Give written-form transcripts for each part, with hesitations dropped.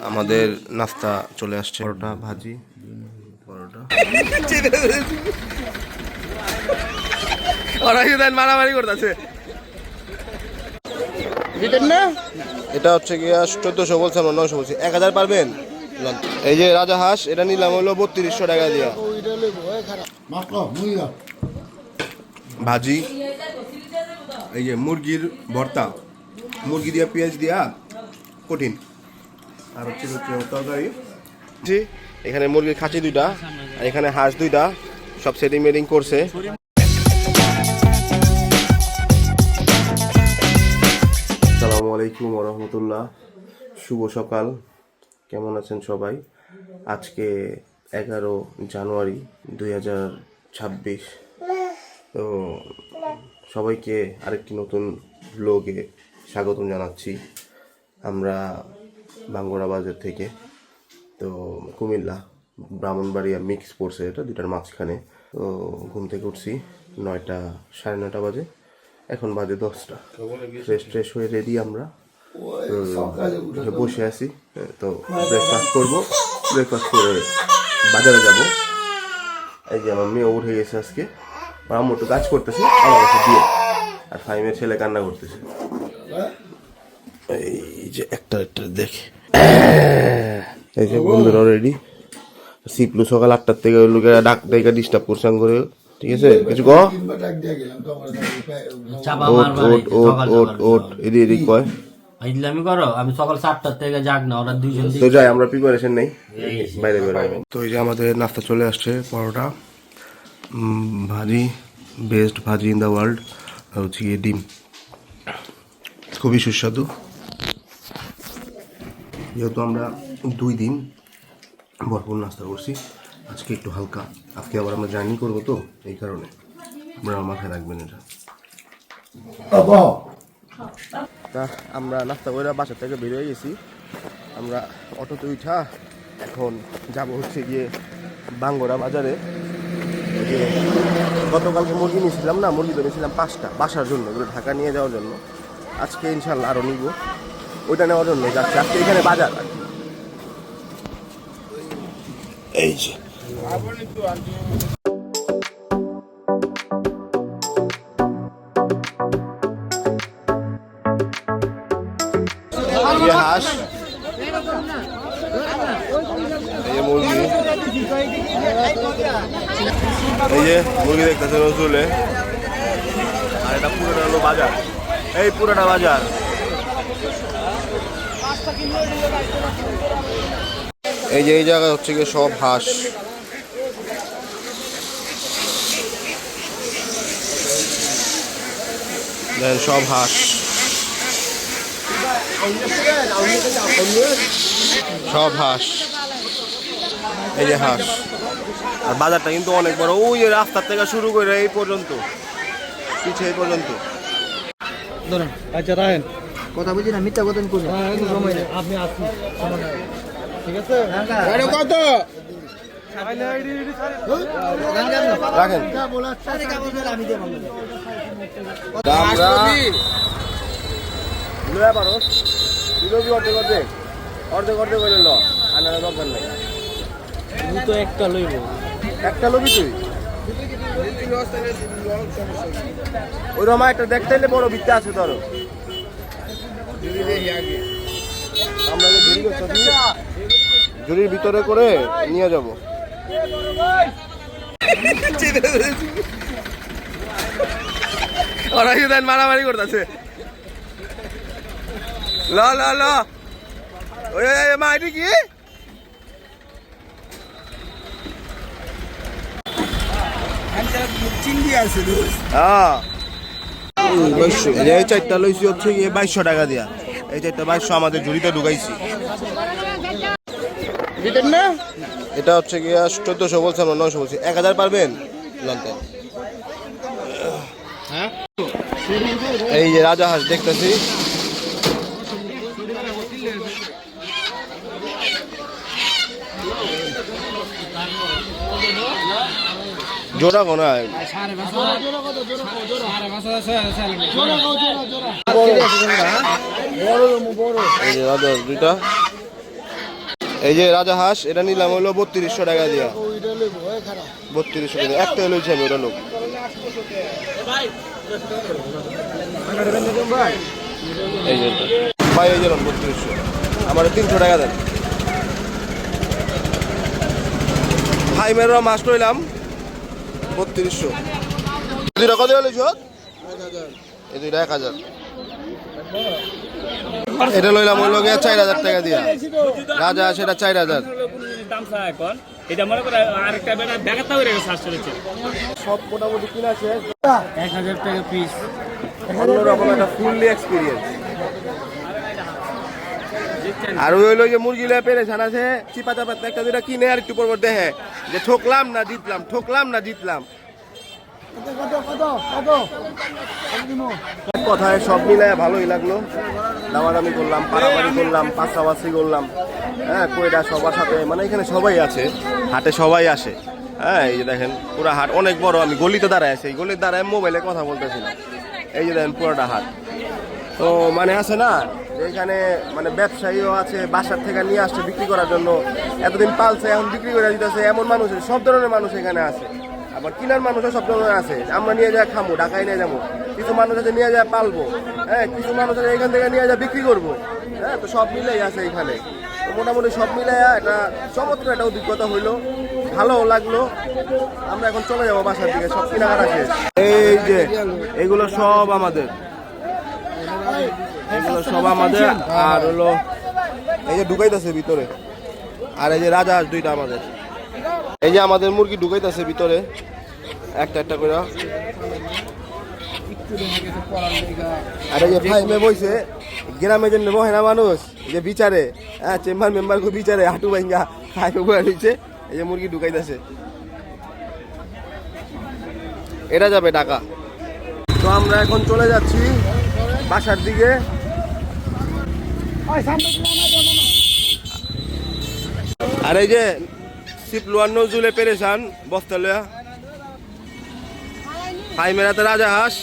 আমাদের নাস্তা চলে আসছে, পরোটা ভাজি পরোটা। মারামারি করতেছে। এটা হচ্ছে গিয়া 1400 বলছে, আমরা 900 বলছি। 1000 পারবেন? এই যে রাজা হাঁস, এটা নিলাম হলো 3200 টাকা দিয়া। ভাজি, এই যে মুরগির ভর্তা, মুরগি দিয়া পেঁয়াজ দিয়া কঠিন, আর হচ্ছে তরকারি। এখানে মুরগির খাঁচি 2টা, আর এখানে হাঁস 2টা, সব সেটিং মেটিং করছে। আসসালামু আলাইকুম ওয়া রাহমাতুল্লাহ। শুভ সকাল, কেমন আছেন সবাই? আজকে 11 জানুয়ারি 2026। তো সবাইকে আরেকটি নতুন ব্লগে স্বাগতম জানাচ্ছি। আমরা বাঙ্গুরা বাজার থেকে, তো কুমিল্লা ব্রাহ্মণবাড়িয়া মিক্স পড়ছে, এটা দুটার মাঝখানে। তো ঘুম থেকে উঠছি 9টা, 9:30 বাজে, এখন বাজে 10টা। ফ্রেশ হয়ে রেডি আমরা বসে আছি। তো ব্রেকফাস্ট করবো, ব্রেকফাস্ট করে বাজারে যাব। এই যে আমার মেয়ে উঠে গেছে আজকে, আম্মু একটু কাজ করতেছে আমার কাছে দিয়ে, আর ফাইমের ছেলে কান্না করতেছে। এই যে একটা দেখে, এই যে বন্ধুরা রেডি। সিপ্লু সকাল 8টার থেকে ওই লোকেরা ডাক ডাইকা ডিস্টার্ব করছে করে, ঠিক আছে? কিছু কো এদিক কয় আমি করো, আমি সকাল 7টার থেকে জাগ না, ওরা দুইজন তো যাই, আমরা প্রিপারেশন নেই, বাইরে বেরোবো। তো এই যে আমাদের নাস্তা চলে আসছে, পরোটা, ভাজি, বেস্ট ভাজি ইন দ্য ওয়ার্ল্ড, আর হচ্ছে গিয়ে ডিম, খুবই সুস্বাদু। যেহেতু আমরা 2 দিন ভরপুর নাস্তা করছি, আজকে একটু হালকা। আজকে আবার আমরা জার্নি করবো, তো এই কারণে আপনারা মাথায় রাখবেন এটা। তা আমরা নাস্তা করে বাসা থেকে বের হয়ে গেছি। আমরা অটোতে উঠা এখন যাব হচ্ছে গিয়ে বাঙ্গুরা বাজারে। যে গতকালকে মুরগি নিয়েছিলাম না, মুরগি তো নিয়েছিলাম 5টা বাসার জন্য, ওগুলো ঢাকা নিয়ে যাওয়ার জন্য। আজকে ইনশাল্লাহ আরও নিব, ওইটা নেওয়ার জন্য যাচ্ছি। আজকে এখানে বাজার, এই যে হাঁস, এই যে মুরগি, এই যে মুরগি দেখতেছেন চলে। আর এটা পুরোটা হলো বাজার, এই পুরোটা বাজার। এই যে এই জায়গায় হচ্ছে গিয়ে সব হাঁস, দেখেন সব হাঁস, সব হাঁস, এই যে হাঁস। আর বাজারটা কিন্তু অনেক বড়, ওই যে রাস্তার থেকে শুরু করে এই পর্যন্ত, পিছে এই পর্যন্ত। আচ্ছা রাখেন, কথা বুঝি না, মিথ্যা কথা করি সময় নেই, আপনি আসুন, ঠিক আছে? কত রাখেন, আমি দেব অর্ধেক করে ল, আনার দরকার নেই। তুমি তো একটা লইব, একটা লবি তুই ওই রমা একটা দেখতে এলে বড় বিত্তে আছে তোর, আমরা ঝুড়ির ভিতরে করে নিয়ে যাব। ওরা মারামারি করতেছে, ল ল ল মা, এটি কি? এই 4টা লইছি হচ্ছে গিয়ে 2200 টাকা দিয়া। এই 4টা 2200 আমাদের ঝুড়িতে ঢুকাইছি। এটা হচ্ছে গিয়া 1400 বলছে, আমরা 900 বলছি। 1000 পারবেন? এই যে রাজা হাঁস দেখতেছি, জোড়া কোন এই যে রাজা 2টা, এই যে রাজা হাঁস এটা নিলাম হলো 3200 টাকা দিয়া। 3200 টাকা একটা লইছে আমি ওটা লোক। এই যে ভাই এই যে 3200 আমার 300 টাকা দেন। ভাই মেরা মাছ লইলাম 3200। দুইটা কত লইছ? 1000। এই দুইটা 1000। এটা লইলাম হইল গিয়া 4000 টাকা দিয়া। রাজা সেটা 4000। এটা মনে করে আরেকটা বেটা দেখাতে হয়ে গেছে আসছে সব মোটামুটি কিনা শেষ। 1000 টাকা পিস অন্যরকম একটা ফুললি এক্সপিরিয়েন্স। আর ওই হইলো যে মুরগি লয়ে পেরেছান আছে চিপা চাপা একটা দুইটা কিনে আর একটু পর দেখে যে ঠকলাম না জিতলাম, ঠকলাম না জিতলাম। কথায় সব মিলায় ভালোই লাগলো। দামাদামি করলাম, পারাপারি করলাম, পাশাপাশি করলাম। হ্যাঁ কইটা সবার সাথে মানে এখানে সবাই আছে, হাটে সবাই আসে। হ্যাঁ এই যে দেখেন পুরো হাট অনেক বড়। আমি গলিতে দাঁড়ায় আছি, গলিতে দাঁড়ায় মোবাইলে কথা বলতেছিলাম। এই যে দেখেন পুরোটা হাট। তো মানে আছে না এখানে মানে ব্যবসায়ীও আছে, বাসার থেকে নিয়ে আসছে বিক্রি করার জন্য। এতদিন পালছে এখন বিক্রি করে দিতেছে এমন মানুষ, সব ধরনের মানুষ এখানে আছে। আবার কিনার মানুষও সব ধরনের আছে। আমরা নিয়ে যায় খামো, ঢাকায় নিয়ে যাবো। কিছু মানুষ আছে নিয়ে যায় পালবো। হ্যাঁ কিছু মানুষ আছে এখান থেকে নিয়ে যায় বিক্রি করবো। হ্যাঁ তো সব মিলেই আছে এখানে। তো মোটামুটি সব মিলে একটা চমৎকার একটা অভিজ্ঞতা হইলো, ভালোও লাগলো। আমরা এখন চলে যাবো বাসার দিকে, সব কেনাকাটা শেষ। এই যে এগুলো সব আমাদের, এগুলো সব আমাদের। আর হলো এই যে ঢুকাইতেছে ভিতরে। আর এই যে রাজা হাঁস দুইটা আমাদের। এই যে আমাদের মুরগি ঢুকাইতেছে ভিতরে একটা একটা করে। আর এই যে ফাইমে বইছে গ্রামে জন্য বহে না মানুষ যে বিচারে, হ্যাঁ চেম্বার মেম্বার কো বিচারে হাঁটু ভাঙ্গা ফাইমে বয়ে রয়েছে। এই যে মুরগি ঢুকাইতেছে, এটা যাবে ঢাকা। তো আমরা এখন চলে যাচ্ছি বাসার দিকে। আর এই যে সিপলুয়ার নজরুলে পেরেছান বস্তা লয়া, হাই মেরাতে রাজা হাঁস,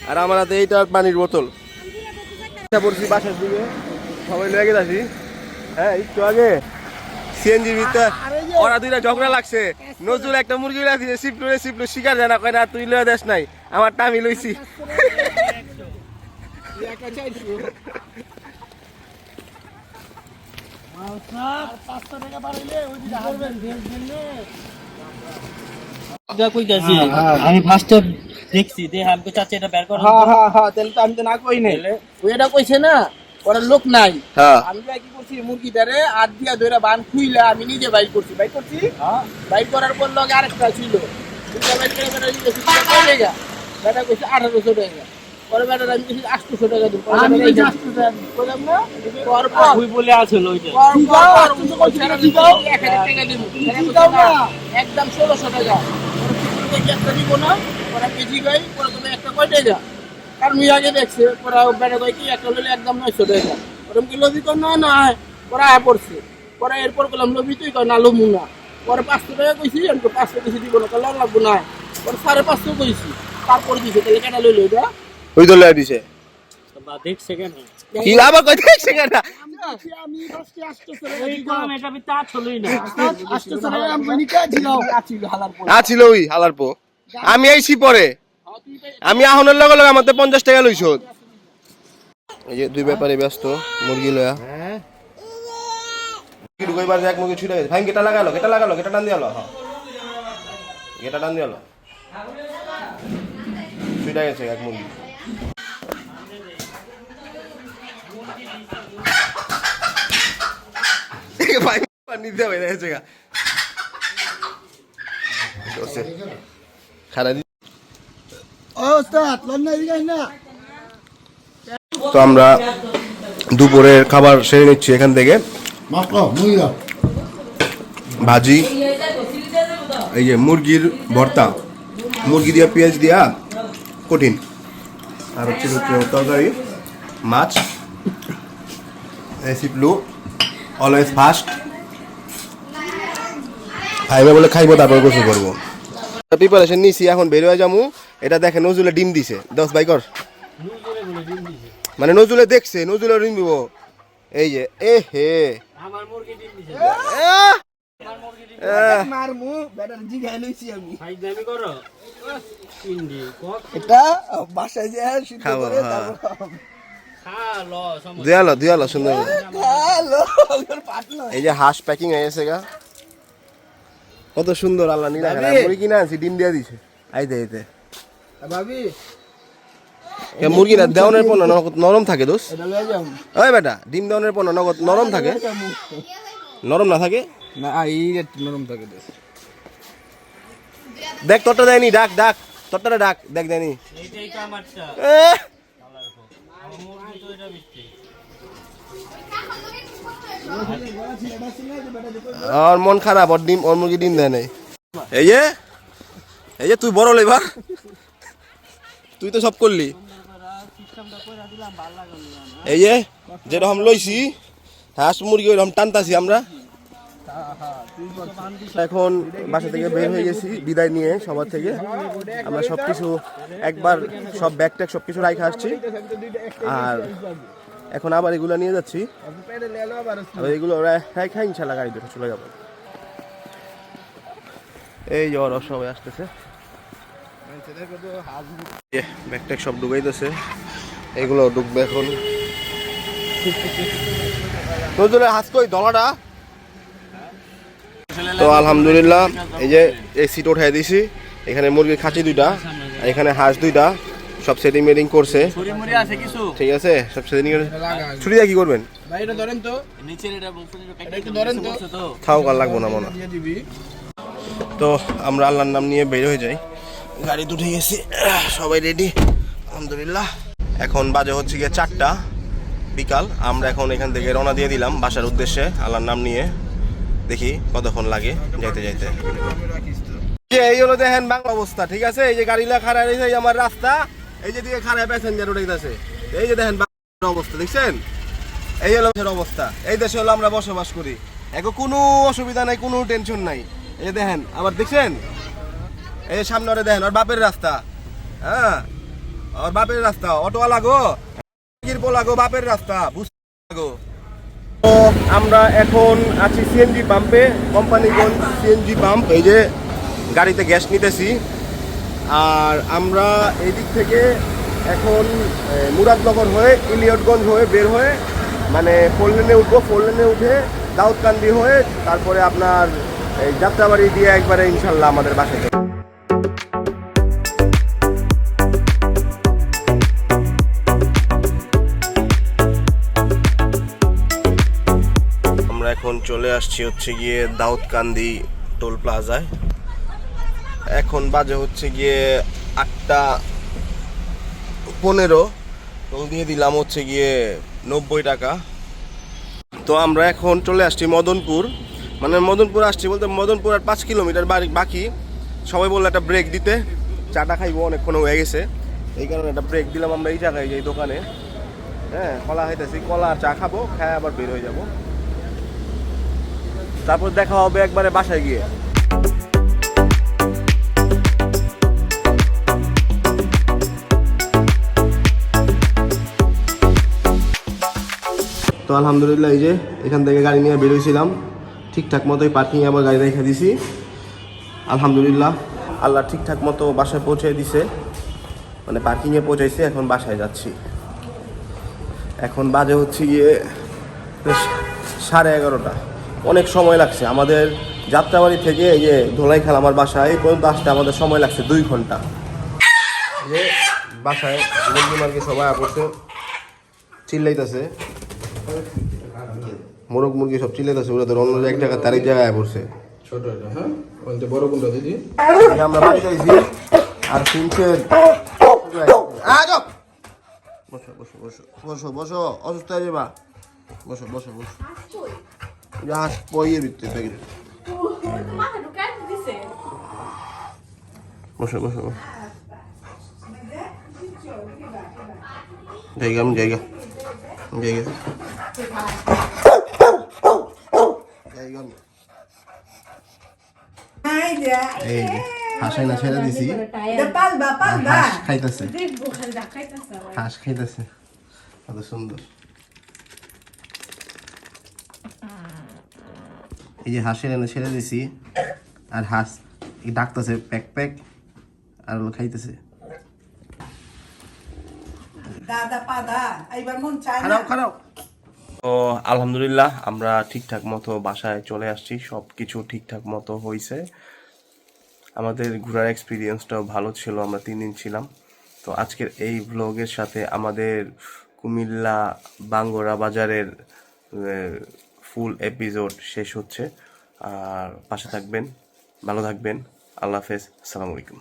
আর আমার হাতে এইটা পানির বোতল। পড়ছি বাসার দিকে, সবাই লয়ে গেছি। হ্যাঁ একটু আগে সিএনজির ভিতরে ওরা দুইটা ঝগড়া লাগছে। নজরুল একটা মুরগি রাখছে, সিপলু শিকার জানা কয় না তুই লয়ে দেশ নাই, আমারটা আমি লইছি। আমি ফার্স্টে দেখছি দেখ আমি চাচ্ছি এটা বের করো। হ্যাঁ তাহলে তো আমি তো না কই নাই। ওই এটা কইছে না ওরা লোক নাই। আমি কি করছি মুরগিটারে হাত দিয়া ধরে বান খুইলা আমি নিজে বাইক করছি। বাইক করার পর লগে আরেকটা ছিল। দুইটা বাইক করে বেটা দিতেছি কয় টাকা? বেটা কইছে 1800 টাকা। পরে বেটা আমি কইছি 800 টাকা দিই। আমি এই 800 টাকা কইলাম না। পর ওই বলে আছিল ওইটা। পর তুমি কইছ না দিও 1000 টাকা দিব। দিও না একদম 1600 টাকা। পরে একটা দিব না। পরে কেজি গাই পরে তুমি একটা কয় টাকা? কারণ আমি আগে দেখছে পরে বেটা কই কি একটা লইলে একদম 900 টাকা। পরে কি লবি কর না না পরে আয়া পড়ছে। পরে এরপর কইলাম লবি তুই কই না লমু না। পরে 500 টাকা কইছি আমি 500 কিছু দিব না কল লাগবো না। পরে 550 কইছি তারপর দিছে তাহলে কেন লইলো এটা? ওই তো লয়ে দিছে। বা দেখছে কেন কি আবার কই দেখছে কেন? আমি ফার্স্টে আসতেছে এই কম এটা আমি তা চলই না আসতেছে আমি বনি কা দিলাও কাছি হালার পর ছিল ওই হালার পো। আমি আইছি পরে, আমি আহনের লগে লগে আমাদের 50 টাকা লইছ। এই যে দুই ব্যাপারে ব্যস্ত মুরগি লয়া। কি ঢুকাইবার এক মুরগি ছুটে গেছে। ভাই গেটা লাগালো, গেটা টান দিয়ালো। হ্যাঁ গেটা টান দিয়ালো, ছুটে গেছে এক মুরগি। ভাই পানি দেওয়া হয়ে গেছে গা। খানা দি ওস্তাদ লন্না দিগাই না। তো আমরা দুপুরের খাবার সেরে নিচ্ছি এখান থেকে। ভাজি, এই যে মুরগির ভর্তা, মুরগি দিয়া পেঁয়াজ দিয়া কঠিন, আর হচ্ছে তরকারি, মাছ, সিপলু অলওয়েজ ফাস্ট। খাইবে বলে খাইবো তারপর গোসল করবো। প্রিপারেশন নিছি, এখন বের হয়ে যাবো। এটা দেখে নজরুলে ডিম দিছে 10 বাইকর, মানে নজরুলে দেখছে নজরুলে ডিম দিব। এই যে এ হে আমার মুরগি ডিম দিছে আহ! আমার মুরগি ডিম আহ! মারমু বেটার জিগাই লইছি আমি ভাই দামি করো পিন্ডি কক এটা বাসায় যে সিদ্ধ খাবো, করে হ্যাঁ। তারপর খা ল সমস্যা দুয়ালো সুন্দর করে। হ্যালো পাটলো এই যে হাঁস প্যাকিং হয়ে গেছে গা কত সুন্দর আল্লাহ নীলা খেলা ভাবি। মুরগি কিনা আনছি ডিম দিয়া দিছে আইতে আইতে ভাবি মুরগি না দেওয়ানের পর নরম থাকে দোষ এটা লয়ে যাও ওই বেটা ডিম দেওয়ানের পর নরম থাকে নরম না থাকে না এই একটু নরম থাকে তো দেখ তোরটা দেয়নি ডাক তোরটা ডাক দেখ দেয়নি এইটাই তো আমারটা এহ! আমার মুরগি তো এটা বিক্রি ওর মন খারাপ ওর মুরগি ডিম দেয় নাই এই যে তুই বড় লেবার তুই তো সব করলি এই যে যেরকম লইছি হাঁস মুরগি ওইরকম টানতাছি আমরা এখন বাসা থেকে বের হয়ে গেছি বিদায় নিয়ে সবার থেকে আমরা সবকিছু একবার সব ব্যাগ ট্যাগ সবকিছু রাইখে আসছি আর এখন আবার এগুলো নিয়ে যাচ্ছি আবার এগুলো রাইখা ইনশাল্লাহ গাড়ি ধরে চলে যাবো এই যে ওরা সবাই আসতেছে ব্যাগ ট্যাগ সব ঢুকাইতেছে এগুলো ঢুকবে এখন নজরে হাস কই দলাটা তো আলহামদুলিল্লাহ এই যে এই সিট উঠাই দিয়েছি এখানে মুরগির খাঁচি দুইটা আর এখানে হাঁস দুইটা সব সেটিং মেটিং করছে মুড়ি আছে কিছু ঠিক আছে সব সেটিং ছুটি দিয়ে কি করবেন ভাই এটা ধরেন তো নিচের এটা বলছো এটা একটু ধরেন তো তো খাও কার লাগবো না মনে হয়। দিয়ে দিবি তো আমরা আল্লাহর নাম নিয়ে বের হয়ে যাই গাড়ি উঠে গেছি সবাই রেডি আলহামদুলিল্লাহ এখন বাজে হচ্ছে গিয়ে 4টা বিকাল আমরা এখন এখান থেকে রওনা দিয়ে দিলাম বাসার উদ্দেশ্যে আল্লাহর নাম নিয়ে দেখি কতক্ষণ লাগে যাইতে যাইতে এই হলো দেখেন বাংলা অবস্থা ঠিক আছে এই যে গাড়িলা খাড়া রয়েছে এই আমার রাস্তা এই যে দিকে খাড়ায় প্যাসেঞ্জার উঠে গেছে এই যে দেখেন বাংলার অবস্থা দেখছেন এই হলো দেশের অবস্থা এই দেশে হলো আমরা বসবাস করি এখন কোনো অসুবিধা নাই কোনো টেনশন নাই এই যে দেখেন আবার দেখছেন এই যে সামনে ওরে দেখেন ওর বাপের রাস্তা হ্যাঁ ওর বাপের রাস্তা অটোওয়ালা গো পোলা গো বাপের রাস্তা বুঝতে গো তো আমরা এখন আছি সিএনজি পাম্পে কোম্পানিগঞ্জ সিএনজি পাম্প এই যে গাড়িতে গ্যাস নিতেছি আর আমরা এই দিক থেকে এখন মুরাদনগর হয়ে ইলিয়টগঞ্জ হয়ে বের হয়ে মানে 4 লেনে উঠবো 4 লেনে উঠে দাউদকান্দি হয়ে তারপরে আপনার এই যাত্রাবাড়ি দিয়ে একবারে ইনশাল্লাহ আমাদের বাসায় এখন চলে আসছি হচ্ছে গিয়ে দাউদকান্দি টোল প্লাজায় এখন বাজে হচ্ছে গিয়ে 8:15 টোল দিয়ে দিলাম হচ্ছে গিয়ে 90 টাকা তো আমরা এখন চলে আসছি মদনপুর মানে মদনপুর আসছি বলতে মদনপুর আর 5 কিলোমিটার বাকি সবাই বললো একটা ব্রেক দিতে চাটা খাইবো অনেকক্ষণ হয়ে গেছে এই কারণে একটা ব্রেক দিলাম আমরা এই জায়গায় এই দোকানে হ্যাঁ কলা খাইতেছি কলা আর চা খাবো খায় আবার বের হয়ে যাবো তারপর দেখা হবে একবারে বাসায় গিয়ে তো আলহামদুলিল্লাহ এই যে এখান থেকে গাড়ি নিয়ে বেরোইছিলাম ঠিকঠাক মতোই পার্কিংয়ে আবার গাড়ি রেখে দিছি আলহামদুলিল্লাহ আল্লাহ ঠিকঠাক মতো বাসায় পৌঁছে দিছে মানে পার্কিংয়ে পৌঁছাইছে এখন বাসায় যাচ্ছি এখন বাজে হচ্ছে গিয়ে 11:30 অনেক সময় লাগছে আমাদের যাত্রাবাড়ি থেকে এই যে ধোলাইখাল আমার বাসায় এই পর্যন্ত আসতে আমাদের সময় লাগছে 2 ঘন্টা যে বাসায় মুরগি সবাই পড়ছে চিল্লাইতেছে মোরগ মুরগি সব চিল্লাইতেছে ওরা তো অন্য এক জায়গায় তারিখ জায়গায় পড়ছে ছোট এটা হ্যাঁ ওইটা বড় কোনটা দিদি আমরা বাড়ি যাইছি আর শুনছেন বসো বসো বসো বসো বসো অসুস্থ হয়ে যাবা বসো বসো বসো হাঁস পইয়ে দিতে প্যাকেট বসো বসো জায়গা আমি জায়গা জায়গা জায়গা এই হাসাই না ছেড়ে দিছি হাঁস খাইতেছে হাঁস খাইতেছে কত সুন্দর এই যে হাঁসের এনে ছেড়ে দিছি, আর হাঁস ডাকতেছে প্যাক প্যাক, আর ওগুলো খাইতেছে। দাদা পাদা এইবার মন চায় না। খারাপ খারাপ। তো আলহামদুলিল্লাহ আমরা ঠিকঠাক মতো বাসায় চলে আসছি, সব কিছু ঠিকঠাক মতো হয়েছে। আমাদের ঘোরার এক্সপিরিয়েন্সটাও ভালো ছিল, আমরা 3 দিন ছিলাম। তো আজকের এই ভ্লগের সাথে আমাদের কুমিল্লা বাঙ্গরা বাজারের ফুল এপিসোড শেষ হচ্ছে। আর পাশে থাকবেন, ভালো থাকবেন, আল্লাহ হাফেজ, আসসালামু আলাইকুম।